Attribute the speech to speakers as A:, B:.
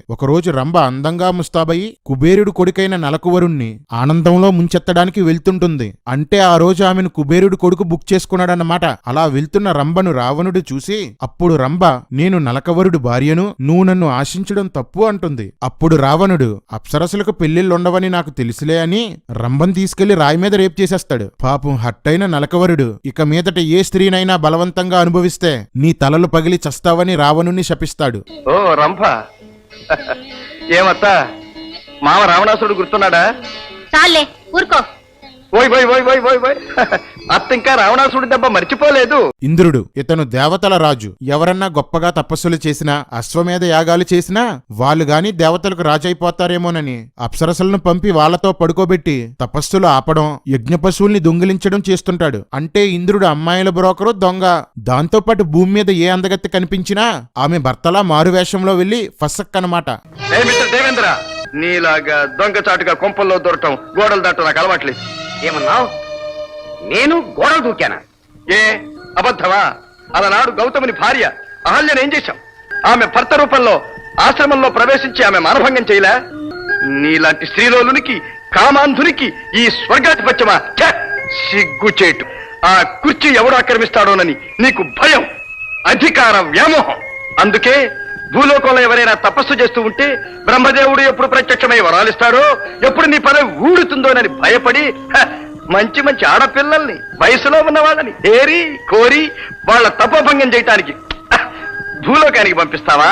A: ఒకరోజు రంభ అందంగా ముస్తాబయి కుబేరుడు కొడుకైన నలకువరుణ్ణి ఆనందంలో ముంచెత్తడానికి వెళ్తుంటుంది. అంటే ఆ రోజు ఆమెను కుబేరుడు కొడుకు బుక్ చేసుకున్నాడన్నమాట. అలా వెళ్తున్న రంభను రావణుడు చూసి, అప్పుడు రంభ, నేను నలకవరుడు భార్యను, నువ్వు నన్ను ఆశించడం తప్పు అంటుంది. అప్పుడు రావణుడు, అప్సరసులకు పెళ్లిళ్ళుండవని నాకు తెలుసులే అని రంభను తీసుకెళ్లి రాయి మీద రేపు చేసేస్తాడు. పాపం హట్టైన నలకవరుడు ఇక మీదట ఏ స్త్రీనైనా బలవంతంగా అనుభవిస్తే నీ తలలు పగిలి చస్తావని రావణుణ్ణి శపిస్తాడు.
B: ఓ రంభ, ఏమత్తా మామ రావణాసురుడు గుర్తున్నాడా?
C: చాలే ఊరుకో.
B: ఓయ్ ఓయ్ ఓయ్ ఓయ్ ఓయ్ ఓయ్ అత్త ఇంకా రావణాసురుడి దెబ్బ మర్చిపోలేదు.
A: ఇంద్రుడు, ఇతను దేవతల రాజు. ఎవరన్నా గొప్పగా తపస్సులు చేసినా, అశ్వమేధ యాగాలు చేసినా వాళ్ళు గాని దేవతలకు రాజైపోతారేమోనని అప్సరసలను పంపి వాళ్లతో పడుకోబెట్టి తపస్సులు ఆపడం, యజ్ఞ పశువుల్ని దొంగిలించడం చేస్తుంటాడు. అంటే ఇంద్రుడు అమ్మాయిల బ్రోకరు, దొంగ. దాంతోపాటు భూమి మీద ఏ అందగత్తె కనిపించినా ఆమె భర్తలా మారువేషంలో వెళ్లి ఫసక్కనమాట.
B: దేవేంద్ర, నీలాగా దొంగచాటుగా కొంపల్లో దొరకటం, గోడలు దాటం నాకు అలవాట్లేదు.
D: ఏమన్నావు? నేను గోడలు దూకానా?
B: ఏ అబద్ధమా? అలనాడు గౌతముని భార్య అహల్యను ఏం చేశాం? ఆమె భర్త రూపంలో ఆశ్రమంలో ప్రవేశించి ఆమె మానభంగం చేయలే? నీలాంటి స్త్రీలోలునికి, కామాంధునికి ఈ స్వర్గాధిపత్యమా? సిగ్గుచేటు. ఆ కుర్చీ ఎవడు ఆక్రమిస్తాడోనని నీకు భయం, అధికార వ్యామోహం. అందుకే భూలోకంలో ఎవరైనా తపస్సు చేస్తూ ఉంటే బ్రహ్మదేవుడు ఎప్పుడు ప్రత్యక్షమై వరాలిస్తాడో, ఎప్పుడు నీ పదవి ఊడుతుందోనని భయపడి మంచి మంచి ఆడపిల్లల్ని, వయసులో ఉన్న వాళ్ళని ఏరి కోరి వాళ్ళ తపోభంగం చేయటానికి భూలోకానికి పంపిస్తావా?